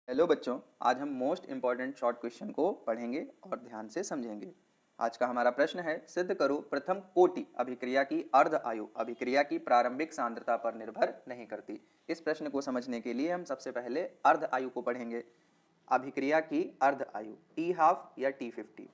Hello बच्चों, आज हम मोस्ट इम्पॉर्टेंट शॉर्ट क्वेश्चन को पढ़ेंगे और ध्यान से समझेंगे। आज का हमारा प्रश्न है, सिद्ध करो प्रथम कोटि अभिक्रिया की अर्ध आयु अभिक्रिया की प्रारंभिक सांद्रता पर निर्भर नहीं करती। इस प्रश्न को समझने के लिए हम सबसे पहले अर्ध आयु को पढ़ेंगे। अभिक्रिया की अर्ध आयु T12 या T50,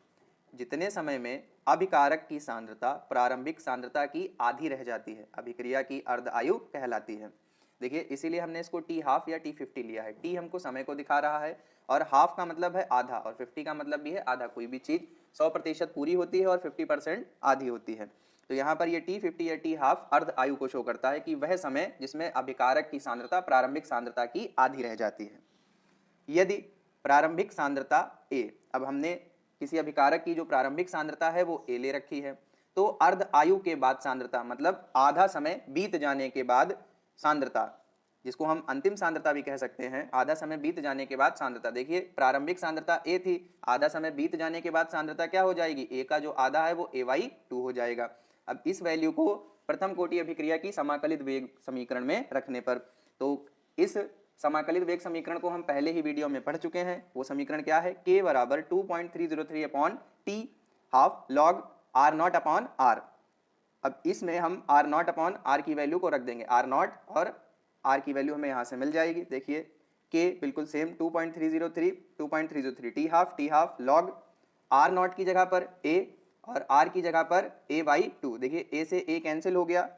जितने समय में अभिकारक की सांद्रता प्रारंभिक सांद्रता की आधी रह जाती है, अभिक्रिया की अर्ध आयु कहलाती है। देखिए, इसीलिए हमने इसको T12 या T50 लिया है। T हमको समय को दिखा रहा है और हाफ का मतलब है आधा और 50 का मतलब भी है आधा। कोई भी चीज 100% पूरी होती है और 50% आधी होती है। तो यहाँ पर ये T50 या T12 अर्ध आयु को शो करता है कि वह समय जिसमें अभिकारक की सांद्रता प्रारंभिक सांद्रता की आधी रह जाती है। यदि प्रारंभिक सांद्रता A, अब हमने किसी अभिकारक की जो प्रारंभिक सांद्रता है वो A ले रखी है, तो अर्ध आयु के बाद सांद्रता मतलब आधा समय बीत जाने के बाद सांद्रता, जिसको हम अंतिम सांद्रता भी कह सकते हैं, आधा समय बीत जाने के बाद सांद्रता। देखिए, प्रारंभिक सांद्रता A थी, आधा समय बीत जाने के बाद सांद्रता क्या हो जाएगी, A का जो आधा है वो AY2 हो जाएगा। अब इस वैल्यू को प्रथम कोटि अभिक्रिया की समाकलित वेग समीकरण में रखने पर, तो इस समाकलित वेग समीकरण को हम पहले ही वीडियो में पढ़ चुके हैं। वो समीकरण क्या है, K बराबर 2.303 upon T half log R0 upon R। अब इसमें हम R0 अपॉन R की वैल्यू को रख देंगे, R0 और R की वैल्यू हमें यहाँ से मिल जाएगी। देखिए, K बिल्कुल same 2.303 T half log R0 की जगह पर A और R की जगह पर A/2। देखिए, A से A कैंसिल हो गया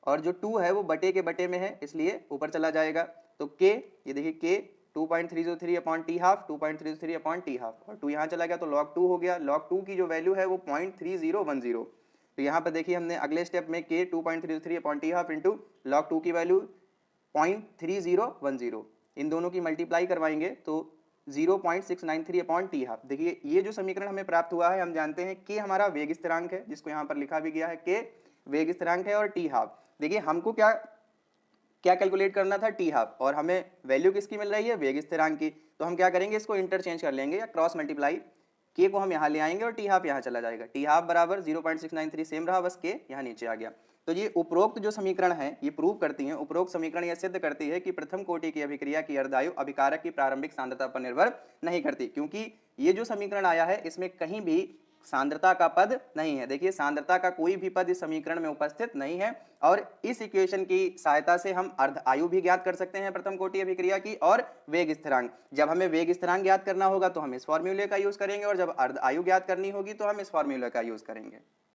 और जो 2 है वो बटे के बटे में है, इसलिए ऊपर चला जाएगा। तो K, ये देखिए K 2.303 upon T half 2.303 upon T half और 2 यहाँ चला गया तो log 2 हो गया। log 2 की जो वैल्यू है वो 0.3010। तो यहाँ पर देखिए, हमने अगले स्टेप में K 2.303 upon T half into log 2 की वैल्यू 0.3010, इन दोनों की मल्टीप्लाई करवाएंगे तो 0.693 अपॉन टी हाफ। देखिए, ये जो समीकरण हमें प्राप्त हुआ है, हम जानते हैं कि हमारा वेग स्थिरांक है, जिसको यहाँ पर लिखा भी गया है कि वेग स्थिरांक है, और टी हाफ। देखिए, हमको क्या क्या कैलकुलेट करना था, टी हाफ, और हमें वैल्यू किसकी मिल रही है, वेग स्थिरांक की। तो हम क्या करेंगे, इसको इंटरचेंज कर लेंगे या क्रॉस मल्टीप्लाई, के को हम यहाँ ले आएंगे और टी हाफ यहाँ चला जाएगा। टी हाफ बराबर 0.693 सेम रहा, बस के यहाँ नीचे आ गया। तो ये उपरोक्त जो समीकरण है ये प्रूव करती हैं, उपरोक्त समीकरण यह सिद्ध करती है कि प्रथम कोटि की अभिक्रिया की अर्धायु अभिकारक की प्रारंभिक सांद्रता पर निर्भर नहीं करती, क्योंकि ये जो समीकरण आया है इसमें कहीं भी सांद्रता का पद नहीं है। देखिए, सांद्रता का कोई भी पद इस समीकरण में उपस्थित नहीं है और इस इक्वेशन की सहायता से हम अर्ध आयु भी ज्ञात कर सकते हैं प्रथम कोटि अभिक्रिया की, और वेग स्थिरांक। जब हमें वेग स्थिरांक ज्ञात करना होगा तो हम इस फॉर्मूले का यूज करेंगे और जब अर्ध आयु ज्ञात करनी होगी तो हम इस फॉर्मूले का यूज करेंगे।